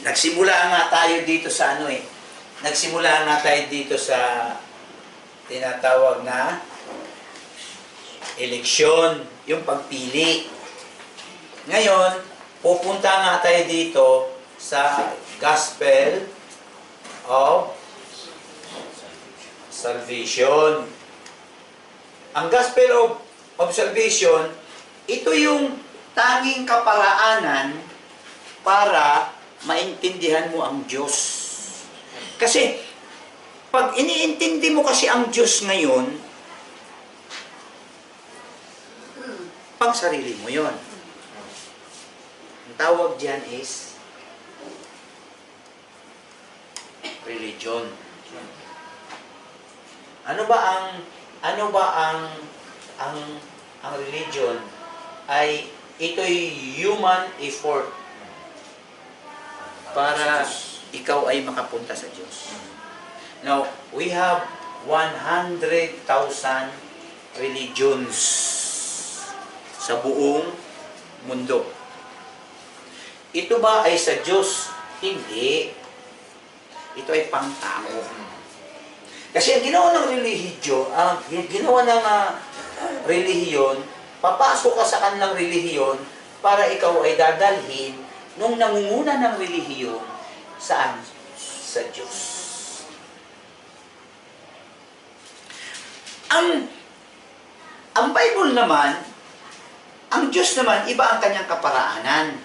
Nagsimula nga tayo dito sa ano eh. Nagsimula nga tayo dito sa tinatawag na eleksyon, yung pagpili. Ngayon, pupunta nga tayo dito sa Gospel of Salvation. Ang Gospel of Salvation, ito yung tanging kaparaanan para maintindihan mo ang Diyos. Kasi, pag iniintindi mo kasi ang Diyos ngayon, pang sarili mo yon. Ang tawag diyan is religion. Ano ba ang religion ay ito'y human effort para ikaw ay makapunta sa Diyos. Now, we have 100,000 religions sa buong mundo. Ito ba ay sa Diyos? Hindi. Ito ay pangtao. Kasi ang ginawa ng relihiyon, papasok ka sa kanilang relihiyon para ikaw ay dadalhin nung nangunguna ng relihiyon saan? Sa Diyos. Ang Bible naman, ang Diyos naman, iba ang kanyang kaparaanan.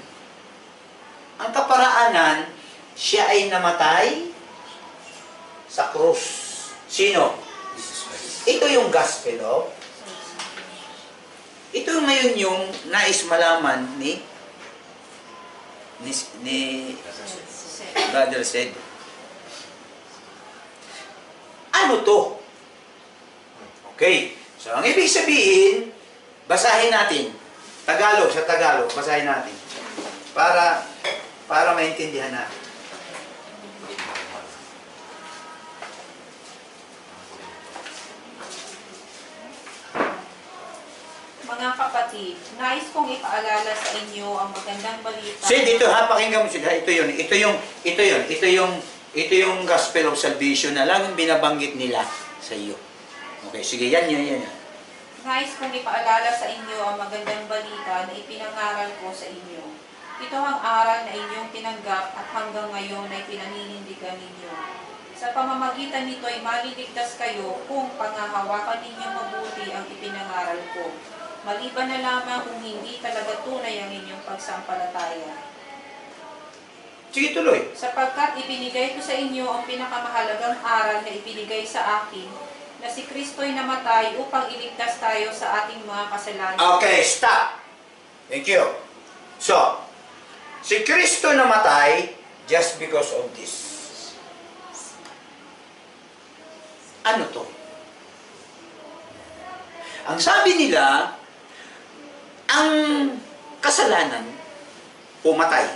Ang kaparaanan, siya ay namatay sa krus. Sino? Ito yung gospel of. Ito ngayon yung nais malaman ni Brother said. Ano to? Okay. So, ang ibig sabihin, basahin natin. Tagalog, sa Tagalog, basahin natin. Para maintindihan natin. Mga kapatid, nais kong ipaalala sa inyo ang magandang balita. Sige, dito ha, pakinggan mo sila. Ito yung gospel of salvation na lang binabanggit nila sa iyo. Okay, sige, yan. Nais kong ipaalala sa inyo ang magandang balita na ipinangaral ko sa inyo. Ito ang aral na inyong tinanggap at hanggang ngayon ay pinaninindigan ninyo. Sa pamamagitan nito ay maliligtas kayo kung pangahawakan ninyo mabuti ang ipinangaral ko. Maliban na lamang kung hindi talaga tunay ang inyong pagsampalataya. Sige, tuloy. Sapagkat ibinigay ko sa inyo ang pinakamahalagang aral na ibinigay sa akin, na si Kristo'y namatay upang iligtas tayo sa ating mga kasalanan. Okay, stop. Thank you. So, si Kristo namatay just because of this. Ano to? Ang sabi nila, ang kasalanan, pumatay,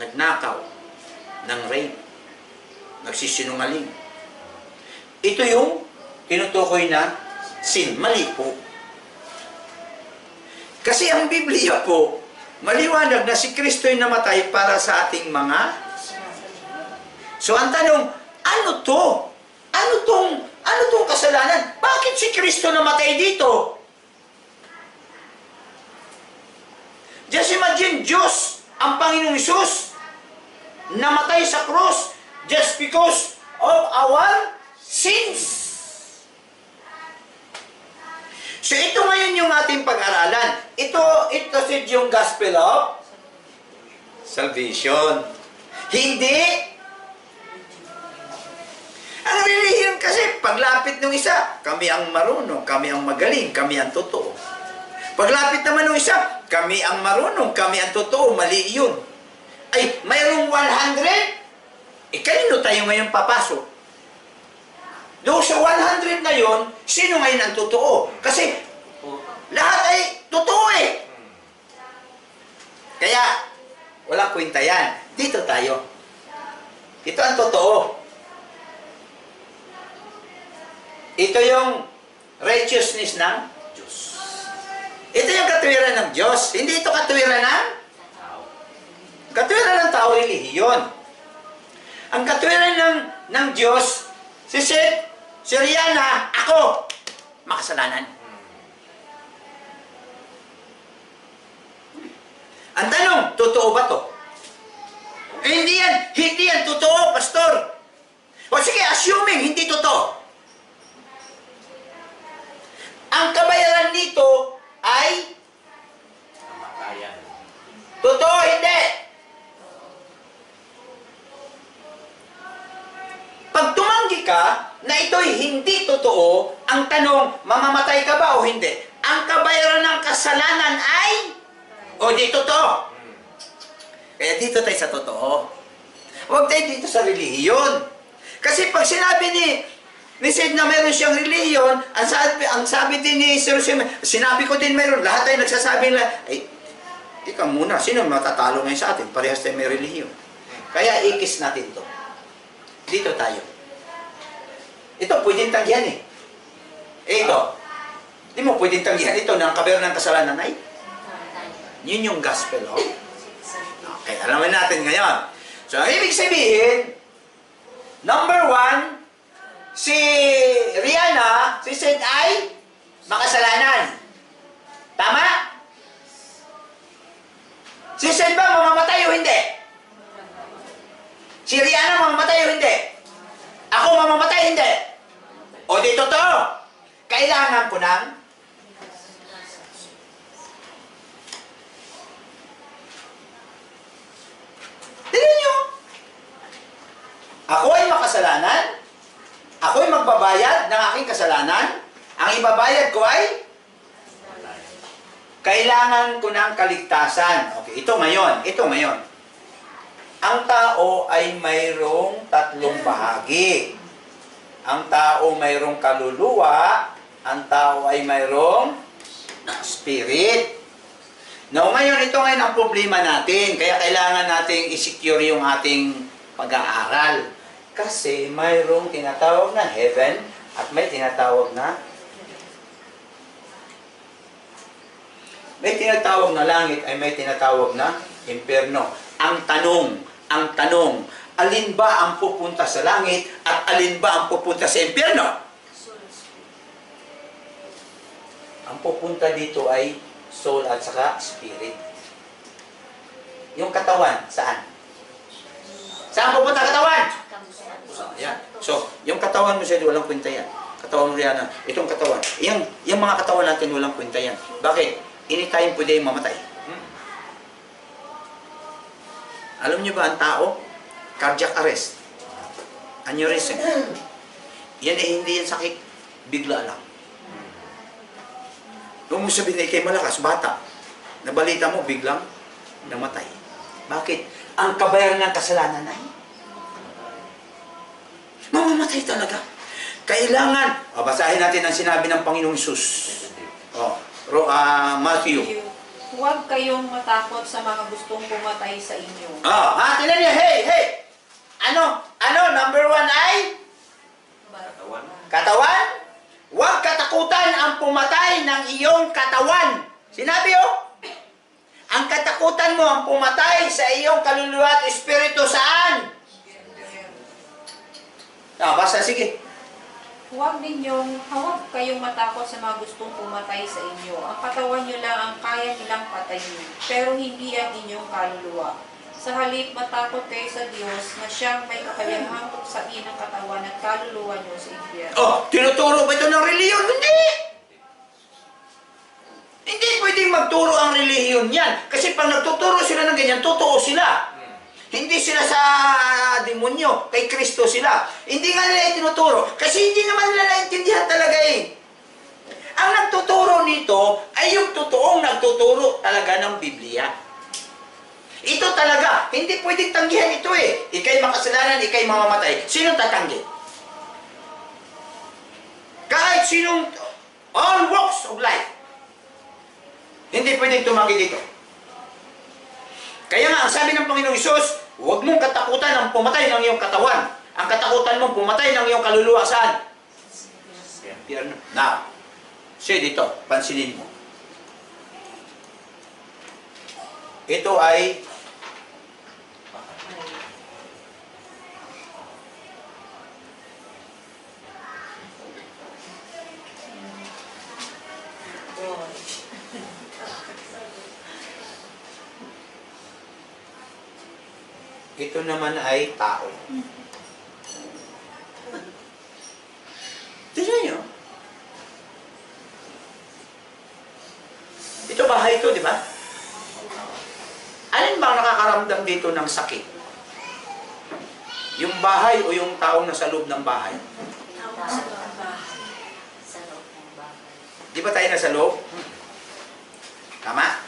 nagnakaw, ng rape, nagsisinungaling. Ito yung tinutukoy na sin, mali po. Kasi ang Biblia po, maliwanag na si Kristo'y namatay para sa ating mga. So ang tanong, ano to? Ano tong kasalanan? Bakit si Kristo namatay dito? Just imagine, Diyos, ang Panginoong Hesus, namatay sa cross just because of our sins. So ito ngayon yung ating pag-aralan. Ito yung gospel of salvation. Hindi. Ang relihiyon kasi, paglapit ng isa, kami ang marunong, kami ang magaling, kami ang totoo. Paglapit naman ng isa, kami ang marunong, kami ang totoo, mali yun. Ay, mayroong 100? Kanino tayo ngayon papasok? Doon sa 100 na yun, sino ngayon ang totoo? Kasi, lahat ay totoo eh. Kaya, walang kwenta yan. Dito tayo. Ito ang totoo. Ito yung righteousness ng Diyos. Ito yung katwiran ng Diyos. Hindi ito katwiran ng? Katwiran ng tao relihiyon. Ang katwiran ng Diyos, si Seth, si Rihanna, ako, makasalanan. Ang tanong, totoo ba to? Hindi yan totoo, pastor. O sige, assuming hindi totoo. Ang kabayaran nito ay Kamatayan. totoo, hindi. Pag tumanggi ka na ito'y hindi totoo, ang tanong, mamamatay ka ba o hindi? Ang kabayaran ng kasalanan ay o di totoo. Kaya dito tayo sa totoo. Huwag tayo dito sa relihiyon. Kasi pag sinabi ni Sid na meron siyang relihiyon, ang sabi din ni Sir Sim, sinabi ko din meron, lahat tayo nagsasabi nila, ay, tika muna, sino matatalo ngayon sa atin? Parehas tayo may relihiyon. Kaya ikis natin to. Dito tayo. Ito, pwedeng tanggihan eh. Ito. Di mo pwedeng tanggihan ito ng kabayaran ng kasalanan ay? Yun yung gospel, oh. Okay, alamin natin ngayon. So, ang ibig sabihin, number 1, si Rihanna, si Sid ay makasalanan. Tama? Si Sid ba mamamatay o hindi? Si Rihanna mamamatay o hindi? Ako mamamatay hindi? O di totoo? Kailangan ko ng tignan nyo. Ako ay makasalanan. Ako ay magbabayad ng aking kasalanan. Ang ibabayad ko ay kailangan ko ng kaligtasan. Okay, ito ngayon. Ang tao ay mayroong tatlong bahagi. Ang tao mayroong kaluluwa. Ang tao ay mayroong spirit. Now, ngayon, ito ngayon ang problema natin. Kaya kailangan nating i-secure yung ating pag-aaral. Kasi mayroong tinatawag na heaven at may tinatawag na langit ay may tinatawag na impyerno. Ang tanong, alin ba ang pupunta sa langit at alin ba ang pupunta sa impyerno? Ang pupunta dito ay soul at saka spirit. Yung katawan, saan? Saan pupunta katawan? Yan. So, yung katawan mo siya, walang kwenta yan. Katawan mo Rihanna, itong katawan. Yung mga katawan natin, walang kwenta yan. Bakit? Anytime pwede yung mamatay. Alam niyo ba ang tao? Cardiac arrest. Aneurysm. Yan eh, hindi yan sakit. Bigla lang. Huwag mo sabihin na ikay malakas, bata. Nabalita mo, biglang namatay. Bakit? Ang kabayaran ng kasalanan ay mamamatay talaga. Kailangan, basahin natin ang sinabi ng Panginoong Hesus. Matthew. Huwag kayong matakot sa mga gustong pumatay sa inyo. Tinan niya, hey! Number 1 ay? Katawan. Katawan? Huwag katakutan ang pumatay ng iyong katawan. Sinabi ang katakutan mo ang pumatay sa iyong kaluluwa at espiritu saan? Basta, sige. Huwag kayong matakot sa mga gustong pumatay sa inyo. Ang katawan nyo lang ang kaya nilang patayin, pero hindi ang inyong kaluluwa. Sa halip, matakot kayo sa Diyos na siyang may kakayahang tuksain ang katawan at kaluluwa nyo sa impyerno. Tinuturo ba ito ng relihiyon? Hindi! Hindi pwedeng magturo ang relihiyon yan. Kasi pag nagtuturo sila ng ganyan, totoo sila. Hindi sila sa demonyo, kay Kristo sila. Hindi nga nila itinuturo. Kasi hindi naman nila naintindihan talaga eh. Ang nagtuturo nito ay yung totoong nagtuturo talaga ng Biblia. Ito talaga, hindi pwedeng tanggihan ito eh. Ika'y makasalanan, ika'y mamamatay. Sinong tatanggi? Kahit sinong, all walks of life. Hindi pwedeng tumanggi dito. Kaya nga, ang sabi ng Panginoong Hesus, huwag mong katakutan ang pumatay ng iyong katawan. Ang katakutan mong pumatay ng iyong kaluluwa saan? Now, say dito, pansinin mo. Ito ay Ito naman ay tao. Tignan nyo. Ito bahay ito, di ba? Alin ba ang nakakaramdam dito ng sakit? Yung bahay o yung taong nasa loob ng bahay? Di ba tayo nasa loob? Tama?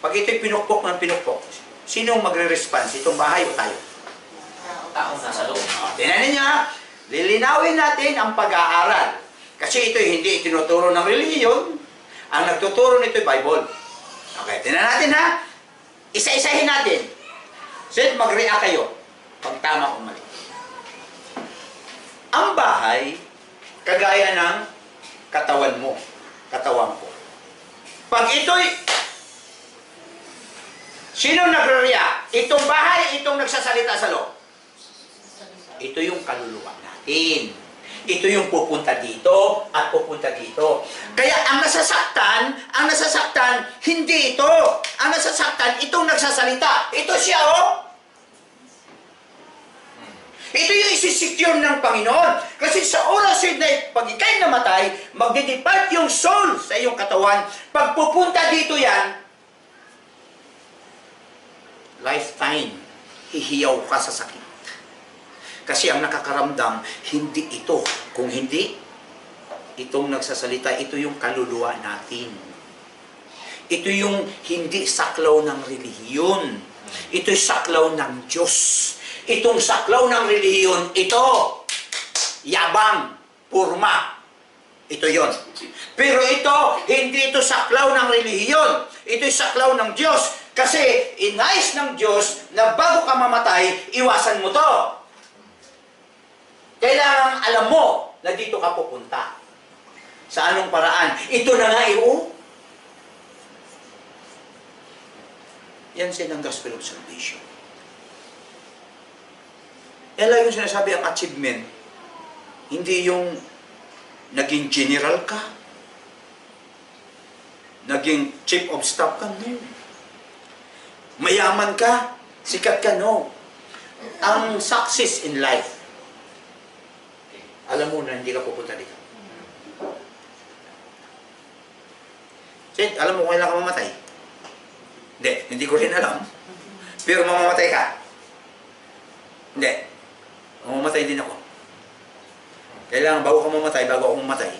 Pag ito'y pinukpok ng pinukpok, sino ang magre-response? Itong bahay o tayo? Tao nasa loob. Tingnan niyo, lilinawin natin ang pag-aaral. Kasi ito'y hindi itinuturo ng relihiyon. Ang nagtuturo nito'y Bible. Okay, tingnan natin ha. Isa-isahin natin. Sir, mag-react kayo pag tama o mali. Ang bahay, kagaya ng katawan mo, katawan ko. Pag ito'y, sino nagre-react? Itong bahay, itong nagsasalita sa loob. Ito yung kaluluwa natin. Ito yung pupunta dito at pupunta dito. Kaya ang nasasaktan, hindi ito. Ang nasasaktan, itong nagsasalita. Ito siya, oh. Ito yung isisecure ng Panginoon. Kasi sa oras na pag ikay namatay, magdidepart yung soul sa iyong katawan. Pag pupunta dito yan, lifetime, hihiyaw ka sa sakit. Kasi ang nakakaramdam, hindi ito. Kung hindi, itong nagsasalita, ito yung kaluluwa natin. Ito yung hindi saklaw ng relihiyon. Ito'y saklaw ng Diyos. Itong saklaw ng relihiyon, ito, yabang, purma. Ito yon. Pero ito, hindi ito saklaw ng relihiyon. Ito'y saklaw ng Diyos. Kasi inayos ng Diyos na bago ka mamatay, iwasan mo to. Kailangan alam mo na dito ka pupunta. Sa anong paraan? Ito na nga Yan siya ng gospel of salvation. Yan lang yung sinasabi ang achievement. Hindi yung naging general ka, naging chief of staff ka, no. Mayaman ka, sikat ka, no. Ang success in life, alam mo na hindi ka pupunta dito. Sid, alam mo kung kailan ka mamatay? Hindi ko rin alam. Pero mamamatay ka. Hindi. Mamamatay din ako. Kailangan bago ka mamatay, bago ako mamatay,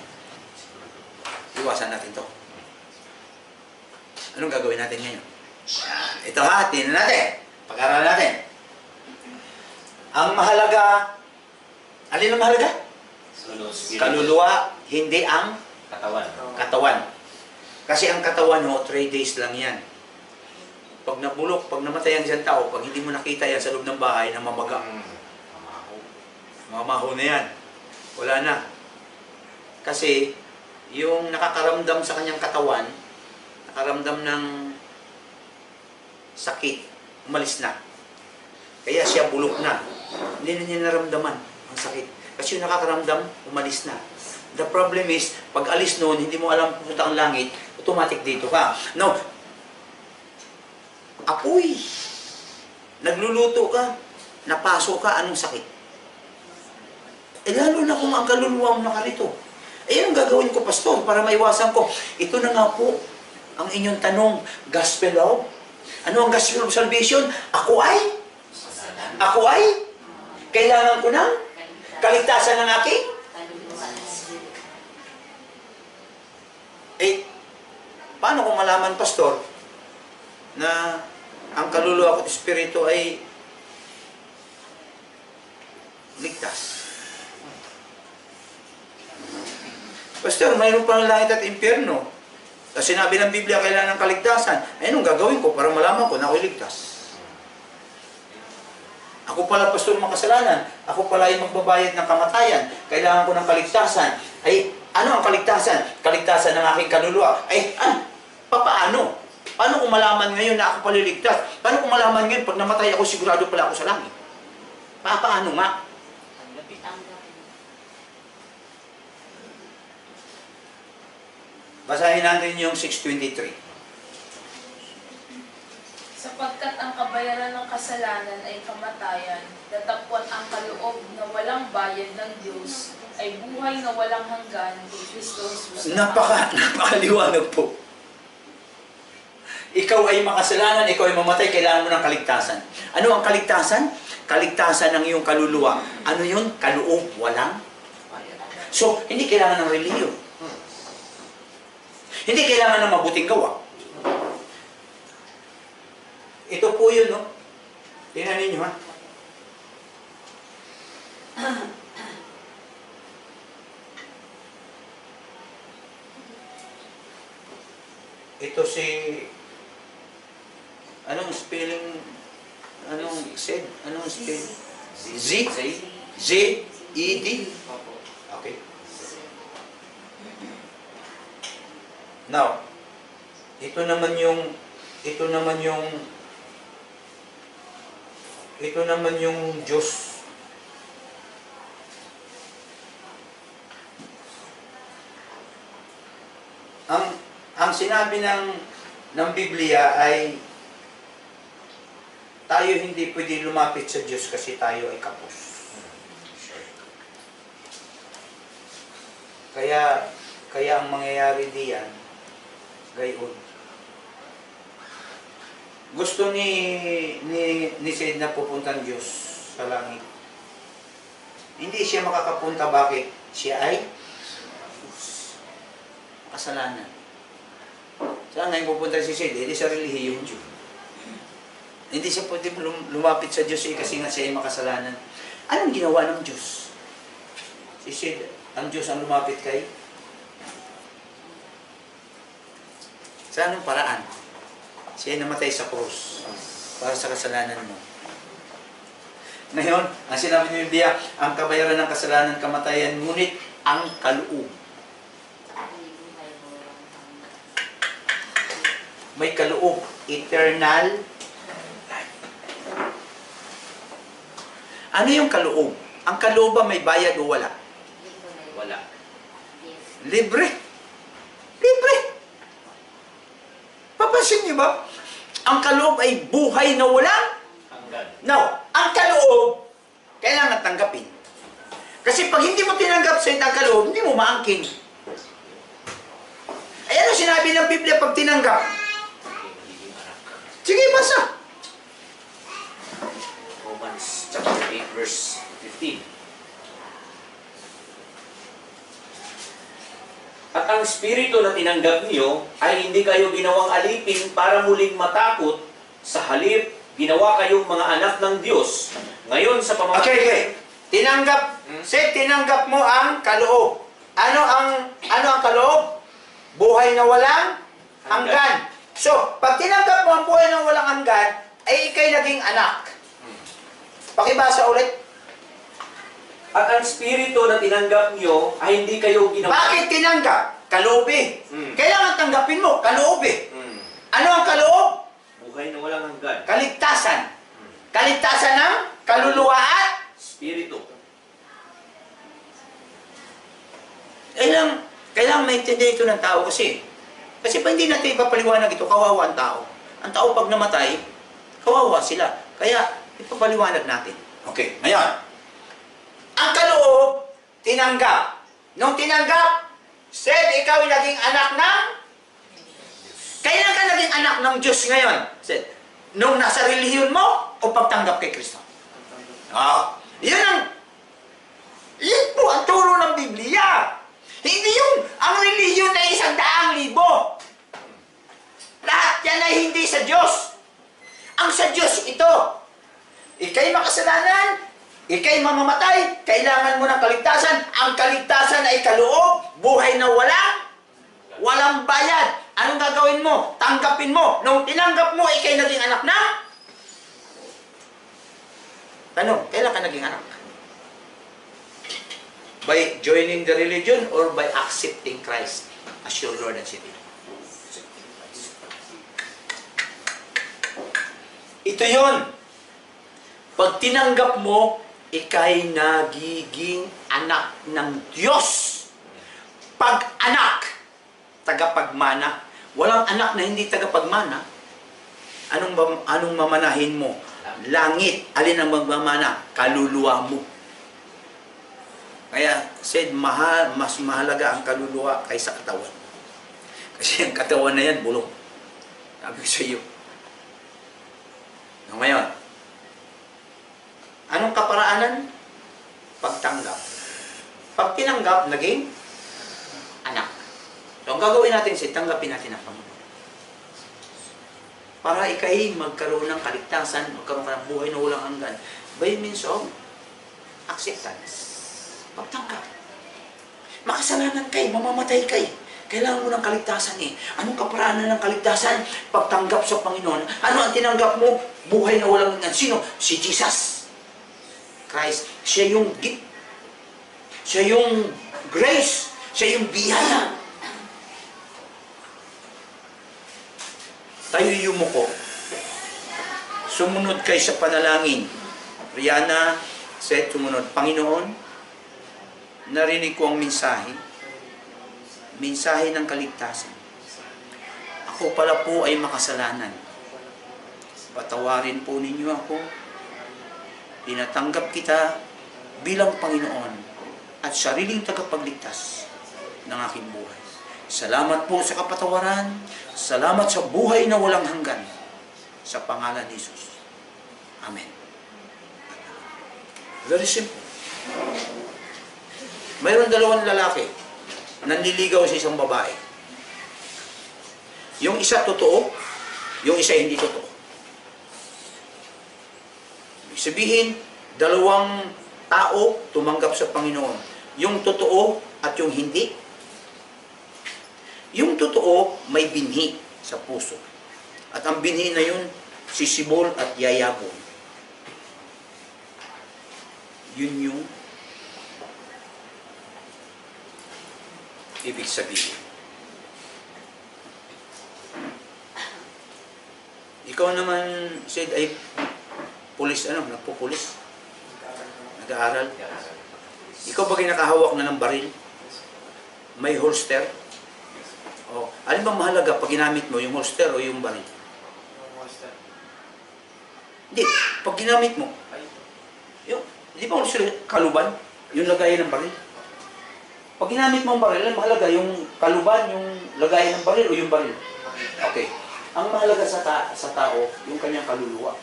iwasan natin to. Anong gagawin natin ngayon? Ito ha, tingnan natin. Pag-aralan natin. Ang mahalaga, alin ang mahalaga? Kaluluwa, hindi ang katawan. Kasi ang katawan ho, 3 days lang yan. Pag nabulok, pag namatay ang isang tao, pag hindi mo nakita yan sa loob ng bahay, namamaga. Mamaho na yan. Wala na. Kasi, yung nakakaramdam sa kanyang katawan, nakaramdam ng sakit, umalis na. Kaya siya bulok na. Hindi na niya naramdaman ang sakit. Kasi yung nakakaramdam, umalis na. The problem is, pag alis noon, hindi mo alam pupunta ang langit, automatic dito ka. Now, apoy. Nagluluto ka, napaso ka, anong sakit? Lalo na kung ang kaluluwa mo nakarito. Ang gagawin ko, pastor, para maiwasan ko. Ito na nga po, ang inyong tanong, gospel of? Ano ang gospel of salvation? Ako ay? Kailangan ko ng kaligtasan ng aking? Paano ko malaman, pastor, na ang kaluluwa ko at espiritu ay ligtas? Pastor, mayroon pa ng langit at impyerno. Kasi sinabi ng Biblia, kailangan ng kaligtasan. Anong gagawin ko para malaman ko na ako'y ligtas? Ako pala, pastor, makasalanan. Ako pala ay magbabayad ng kamatayan. Kailangan ko ng kaligtasan. Ano ang kaligtasan? Kaligtasan ng aking kaluluwa. Paano? Paano kung malaman ngayon na ako paliligtas? Paano kung malaman ngayon, pag namatay ako, sigurado pala ako sa langit? Paano nga? Basahin natin yung 6:23. Sapagkat ang kabayaran ng kasalanan ay kamatayan, datapwat ang kaloob na walang bayad ng Diyos ay buhay na walang hanggan kay Kristo Jesus. Napakaliwanag po. Ikaw ay makasalanan, ikaw ay mamatay, kailangan mo ng kaligtasan. Ano ang kaligtasan? Kaligtasan ng iyong kaluluwa. Ano yun? Kaloob, walang. So, hindi kailangan ng relihiyon. Hindi kailangan ng mabuting gawa. Ito po yun, no? Tingnan ninyo, ha? Ito si... Anong spelling? Anong said? Anong spelling? Z? Z? E? D? Okay. Now, ito naman yung Diyos. Ang sinabi ng Biblia ay tayo hindi pwede lumapit sa Diyos kasi tayo ay kapos. Kaya ang mangyayari diyan, gayon. Gusto ni Sid na pupuntan Diyos sa langit. Hindi siya makakapunta. Bakit? Siya ay kasalanan. Saan ngayon pupunta si Sid? Hindi sa relihiyong Diyos. Hindi siya pwede lumapit sa Diyos kasi nga siya ay makasalanan. Anong ginawa ng Diyos? Si Sid, ang Diyos ang lumapit kay? Sa anong paraan? Siya ay namatay sa krus para sa kasalanan mo. Ngayon, ang sinabi ni Biblia, ang kabayaran ng kasalanan, kamatayan, ngunit ang kaloob. May kaloob, eternal life. Ano yung kaloob? Ang kaloob ba may bayad o wala? Wala. Libre. Libre. Papansin niyo ba? Ang kaloob ay buhay na walang Hanggan. Now, ang kaloob, kailangan tanggapin. Kasi pag hindi mo tinanggap sa ang kaloob, hindi mo maangkin. Ay ano sinabi ng Biblia pag tinanggap? Sige, basa. Romans chapter 8 verse 15. At ang Espiritu na tinanggap niyo ay hindi kayo ginawang alipin para muling matakot, sa halip, ginawa kayong mga anak ng Diyos. Ngayon sa pamamagitan... Okay. Tinanggap, tinanggap mo ang kaloob. Ano ang kaloob? Buhay na walang hanggan. So, pag tinanggap mo ang buhay na walang hanggan, ay ikay naging anak. Pakibasa ulit. At ang Espiritu na tinanggap niyo ay hindi kayo ginawa... Bakit tinanggap? Kaloob eh. Kailangan tanggapin mo, kaloob eh. Ano ang kaloob? Buhay na walang hanggan. Kaligtasan. Kaligtasan ng kaluluwa at Espiritu. Kailangan maintindihan ito ng tao kasi pag hindi natin ipapaliwanag ito, kawawa ang tao. Ang tao pag namatay, kawawa sila. Kaya ipapaliwanag natin. Okay, ngayon. Ang kaloob, tinanggap. Nung tinanggap, said ikaw ay naging anak ng... Kailan ka naging anak ng Diyos ngayon? Said, nung nasa relihiyon mo o pagtanggap kay Kristo? Yun po ang turo ng Biblia. Hindi ang relihiyon na 100,000. Lahat yan ay hindi sa Diyos. Ang sa Diyos ito. Ika'y makasalanan, ika'y mamamatay, kailangan mo ng kaligtasan. Ang kaligtasan ay kaloob, buhay na walang bayad. Anong gagawin mo? Tanggapin mo. Nung tinanggap mo, ika'y naging anak na? Tanong, kailan ka naging anak? By joining the religion or by accepting Christ as your Lord and Savior? Ito yon. Pag tinanggap mo, ika'y nagiging anak ng Diyos. Pag anak, tagapagmana. Walang anak na hindi tagapagmana. Anong mamanahin mo? Langit. Alin ang magmamana? Kaluluwa mo. Kaya, said, mas mahalaga ang kaluluwa kaysa katawan. Kasi ang katawan na yan, bulong. Sabi ko sa iyo. Ngayon, anong kaparaanan? Pagtanggap. Pag tinanggap, naging anak. So, ang gagawin natin, tanggapin natin ang Panginoon. Para ikay magkaroon ng kaligtasan, magkaroon ka ng buhay na walang hanggan, by means of acceptance. Pagtanggap. Makasalanan kay, mamamatay kay. Kailangan mo ng kaligtasan eh. Anong kaparaanan ng kaligtasan? Pagtanggap sa Panginoon. Ano ang tinanggap mo? Buhay na walang hanggan. Sino? Si Jesus Christ. Siya yung gift. Siya yung grace. Siya yung biyaya. Tayo yumuko. Sumunod kay sa panalangin. Rihanna said, sumunod. Panginoon, narinig ko ang mensahe ng kaligtasan. Ako pala po ay makasalanan. Patawarin po ninyo ako. Tinatanggap kita bilang Panginoon at sariling tagapagligtas ng aking buhay. Salamat po sa kapatawaran. Salamat sa buhay na walang hanggan. Sa pangalan ni Jesus. Amen. Very simple. Mayroon dalawang lalaki nanliligaw sa isang babae. Yung isa totoo, yung isa hindi totoo. Ibig sabihin, dalawang tao tumanggap sa Panginoon. Yung totoo at yung hindi. Yung totoo, may binhi sa puso. At ang binhi na yun, sisibol at yayabong. Yun yung ibig sabihin. Ikaw naman, said, ay pulis, nagpupulis? Nag-aaral? Ikaw ba nakahawak na ng baril? May holster? O, alin bang mahalaga pag ginamit mo, yung holster o yung baril? Hindi, pag ginamit mo, di ba holster kaluban? Yung lagayan ng baril? Pag ginamit mo ang baril, ang mahalaga yung kaluban, yung lagayan ng baril o yung baril? Okay. Ang mahalaga sa tao, yung kanyang kaluluwa.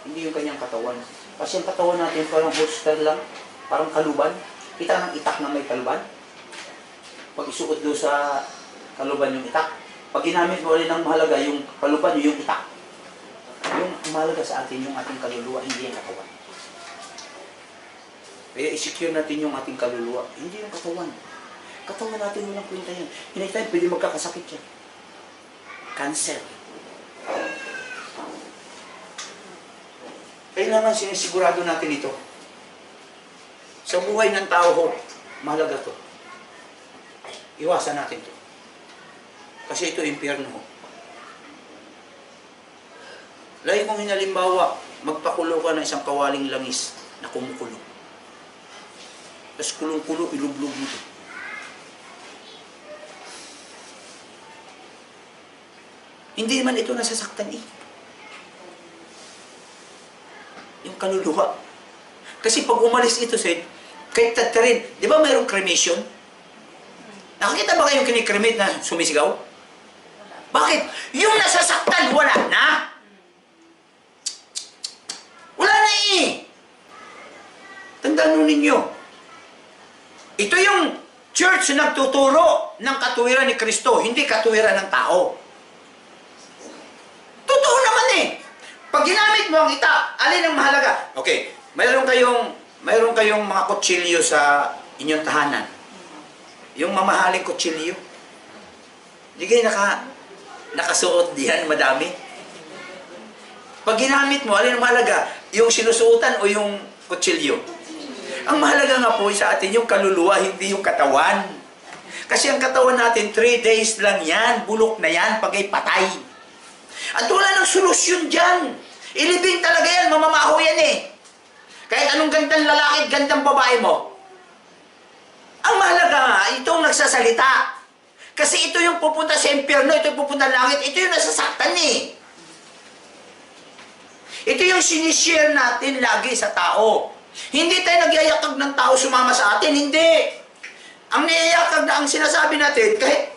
Hindi yung kanyang katawan. Kasi ang katawan natin parang holster lang, parang kaluban. Kita ng itak na may kaluban. Pag isuot doon sa kaluban yung itak, pag ginamit mo rin ang mahalaga yung kaluban, yung itak. Yung mahalaga sa atin, yung ating kaluluwa, hindi yung katawan. Kaya i-secure natin yung ating kaluluwa. Hindi yung katawan. Katawan natin walang kwenta yan. Anytime, pwede magkakasakit yan. Cancer. Kailangan sinisigurado natin ito. Sa buhay ng tao ho, mahalaga to. Iwasan natin to. Kasi ito impyerno ho. Lagi kong hinalimbawa, magpakulo ka ng isang kawaling langis na kumukulo. Tapos kulong-kulo, ilublog mo ito. Hindi naman ito nasasaktan eh. Yung kaluluwa. Kasi pag umalis ito, Sid, kahit tatarin, di ba mayroong cremation? Nakakita ba kayong kinikremate na sumisigaw? Bakit? Yung nasasaktan, wala na. Wala na eh. Tandaan nun ninyo. Ito yung church na nagtuturo ng katuwiran ni Kristo, hindi katuwiran ng tao. Totoo naman eh. Pag ginamit mo ang itak, alin ang mahalaga? Okay, mayroon kayong mga kutsilyo sa inyong tahanan. Yung mamahaling kutsilyo. Hindi kayo nakasuot diyan, madami. Pag ginamit mo, alin ang mahalaga? Yung sinusuotan o yung kutsilyo? Ang mahalaga nga po sa atin yung kaluluwa, hindi yung katawan. Kasi ang katawan natin, 3 days lang yan, bulok na yan, pagay patay. At wala ng solusyon dyan. Ilibing talaga yan, mamamaho yan eh. Kahit anong gandang lalaki at gandang babae mo. Ang mahalaga nga, itong nagsasalita. Kasi ito yung pupunta sa impyerno, ito yung pupunta sa langit, ito yung nasasaktan eh. Ito yung sinishare natin lagi sa tao. Hindi tayo nagyayakag ng tao sumama sa atin, hindi. Ang niyayakag na ang sinasabi natin, kahit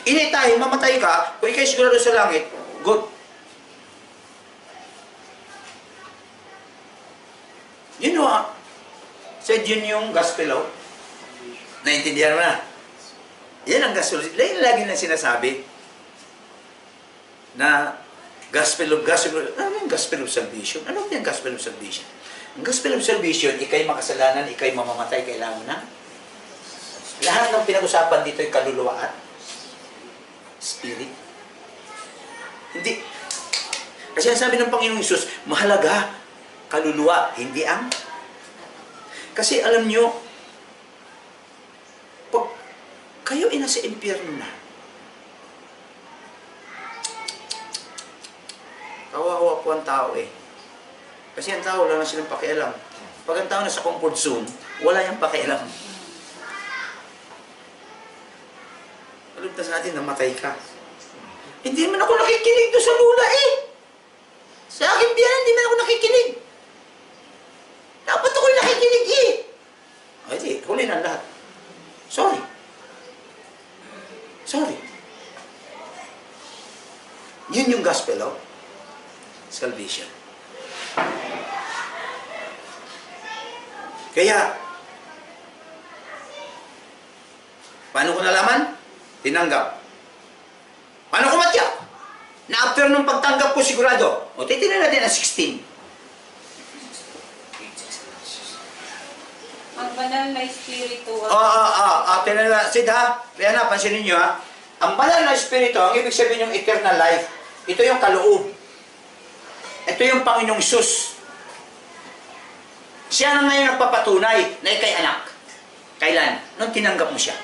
ini tayo, mamatay ka, kung ikay sigurado sa langit, good. You know, said yun yung gospel, oh. Naintindihan mo na? Yan ang gospel. Lagi nang sinasabi na gospel. Ano yung gospel of salvation? Ano yung gospel of salvation? Ang gospel of salvation, ikay makasalanan, ikay mamamatay, kailangan mo na. Lahat ng pinag-usapan dito ay kaluluwa at spirit. Hindi. Kasi ang sabi ng Panginoong Hesus, mahalaga, kaluluwa, hindi ang. Kasi alam nyo, pag kayo ay nasa impyerno na, kawawa po ang tao eh. Kasi ang tao, wala na silang pakialam. Pag ang tao nasa comfort zone, wala yung pakialam. Malugtas natin, namatay ka. Hindi man ako nakikinig doon sa lula eh. Sa akin biyan, hindi man ako nakikinig. Dapat ako'y nakikinig eh. Ay di, huli na lahat. Sorry. Yun yung gospel, oh. Salvation. Kaya, paano ko nalaman? Tinanggap. Paano ko matya? Na after nung pagtanggap ko sigurado. O, titignan natin ang 16. Ang banal na espiritu Tinan na. Sid ha, kaya na, pansinin nyo ha. Ang banal na espiritu, ang ibig sabihin yung eternal life, ito yung kaloob. Ito yung Panginoong Hesus. Siya na ngayon nagpapatunay na ikay anak. Kailan? Nung tinanggap mo siya.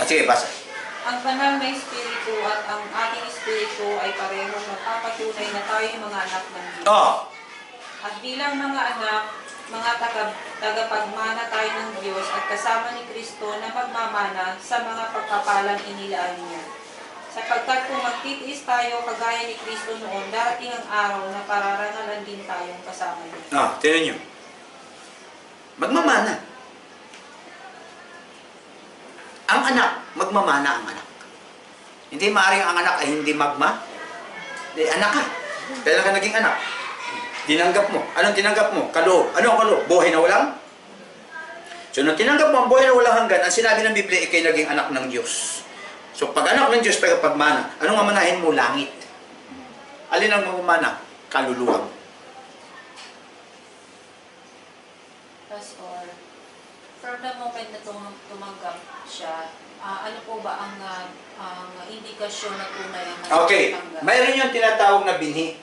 Sige, basa. Ang banal na espiritu at ang ating espiritu ay parehong nagpapatunay na tayo mga anak ng Diyos. At bilang mga anak, mga tagapagmana tayo ng Diyos at kasama ni Kristo na magmamana sa mga pagpapalang inilaan niya. Sapagkat kung magtitiis tayo kagaya ni Kristo noon, darating ang araw na pararangalan din tayong kasama niya. Tinan nyo. Magmamana. Ang anak, magmamana ang anak. Hindi maaaring ang anak ay hindi magma. Di, anak ka. Kailan ka naging anak? Tinanggap mo. Anong tinanggap mo? Kaloob. Ano ang kaloob? Buhay na walang? So, nung tinanggap mo ang buhay na walang hanggan, ang sinabi ng Biblia, ikay naging anak ng Diyos. So, pag anak ng Diyos, tagapagmana, anong mamanahin mo? Langit. Alin ang mamamana? Kaluluwa. Pastor, from the moment na tumanggap siya, ano po ba ang indikasyon na tunay ang Okay. natanggap? Mayroon yung tinatawag na binhi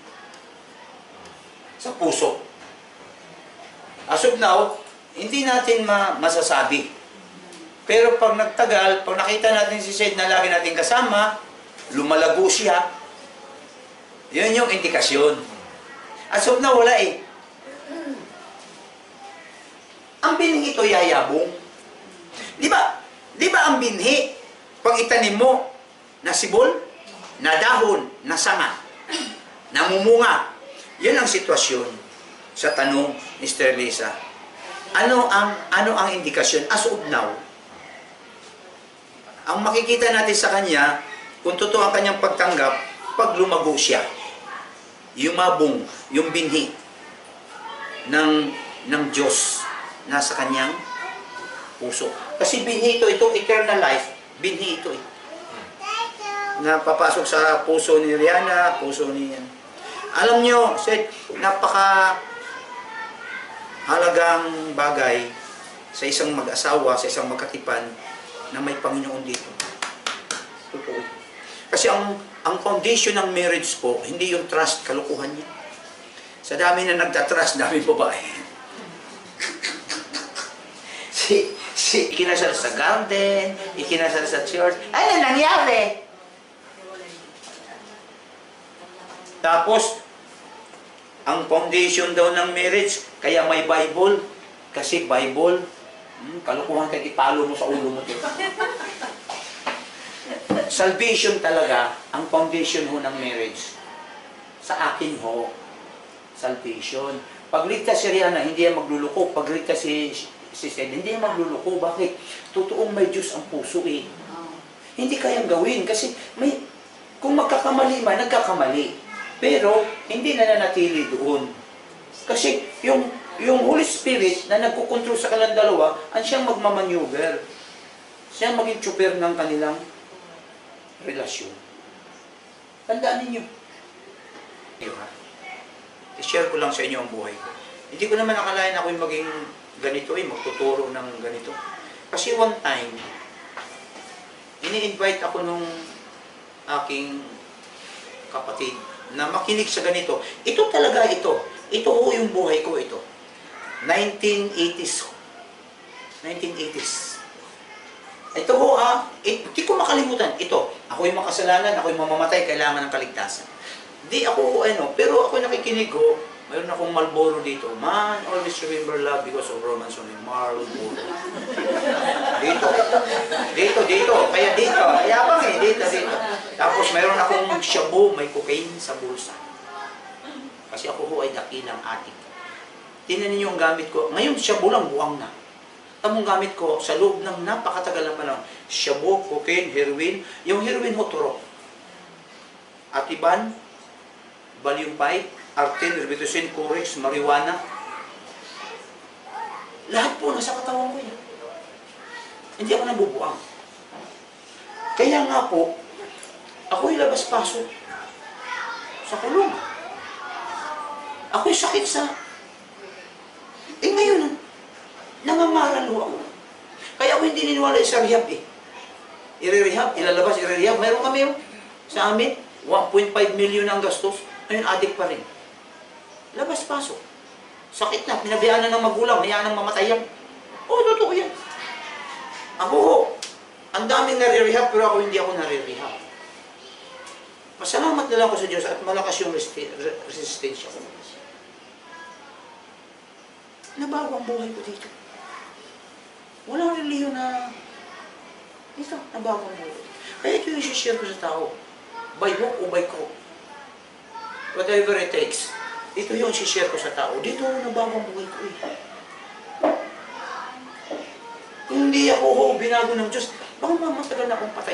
sa puso. As of now, hindi natin masasabi. Pero pag nagtagal, pag nakita natin si Seth na lagi natin kasama, lumalago siya, yun yung indikasyon. As of now, wala eh. Ang binhi ito yayabong. Di ba? Di ba ang binhi, pag itanim mo, nasibol, nadahon, nasanga, namumunga. Yan ang sitwasyon sa tanong ni Sister Lisa. Ano ang indikasyon? As of now, ang makikita natin sa kanya, kung totoo ang kanyang pagtanggap, pag lumago siya, yumabong yung binhi ng Diyos nasa kanyang puso. Kasi binhi ito, eternal life, binhi ito eh. Napapasok sa puso ni Rihanna, puso ni... Alam nyo, napaka halagang bagay sa isang mag-asawa, sa isang magkatipan, na may Panginoon dito. Totoo. Kasi ang foundation ng marriage po, hindi yung trust, kalukuhan niya. Sa dami na nagtatrust, dami babae. Ikinasal sa garden, ikinasal sa church. Ano nangyari? Tapos, ang foundation daw ng marriage, kaya may Bible. Kasi Bible, kalukuhan kahit ipalo mo sa ulo mo. Salvation talaga, ang foundation ho ng marriage. Sa akin ho, salvation. Pag ligtas si Rihanna, hindi yan magluluko. Pag ligtas si Sed, hindi yan magluluko. Bakit? Totoong may Diyos ang puso eh. Hindi kayang gawin kasi kung magkakamali man, nagkakamali. Pero hindi nananatili doon. Kasi yung Holy Spirit na nagkukontrol sa kanilang dalawa, ang siyang magmamaneuver. Siyang maging tsuper ng kanilang relasyon. Tandaan ninyo. I-share ko lang sa inyo ang buhay ko. Hindi ko naman nakalain ako'y maging ganito magtuturo ng ganito. Kasi one time, ini-invite ako nung aking kapatid na makinig sa ganito. Ito talaga ito. Ito ho yung buhay ko ito. 1980s. 1980s. Ito ho hindi ko makalimutan. Ito, ako yung makasalanan, ako yung mamamatay, kailangan ng kaligtasan. Di ako, pero ako nakikinig ko, mayroon akong Marlboro dito. Man, always remember love because of romance only. Marlboro. Dito. Kaya dito. Ayabang dito. Tapos mayroon akong shabu, may cocaine sa bulsa. Kasi ako ho ay dakilang atik. Tingnan niyo yung gamit ko. Ngayon, shabu lang, buwang na. Tamong gamit ko, sa loob ng napakatagal na panahon, shabu, cocaine, heroin. Yung heroin ho, turok. Atiban, Valium 5, Artin, Robitussin, Corex, Marijuana. Lahat po nasa katawan ko yan. Hindi ako nabubuang. Kaya nga po, ako'y labas-pasok sa kulong. Ako'y sakit sa... ngayon, nangangaral ho ako. Kaya ako hindi niniwala sa rehab I-rehab, ilalabas, i-rehab. Mayroon kami sa amin, 1.5 million ang gastos. Ngayon, adik pa rin. Labas-pasok. Sakit na. Pinabayaan na ng magulang. Hayaan ng mamatayan. Oo, totoo yan. Ako ho, ang daming nare-rehab, pero ako hindi ako nare-rehab. Pasalamat na lang ako sa Diyos at malakas yung resistensya ko. Nabago ang buhay ko dito. Walang reliyon na ito, nabago ang buhay. Kaya ito yung share ko sa tao. By hook o by crook. Whatever it takes. Ito yung share ko sa tao. Dito nabago ang buhay ko Kung hindi ako binago ng Diyos, baka mamatagal na akong patay.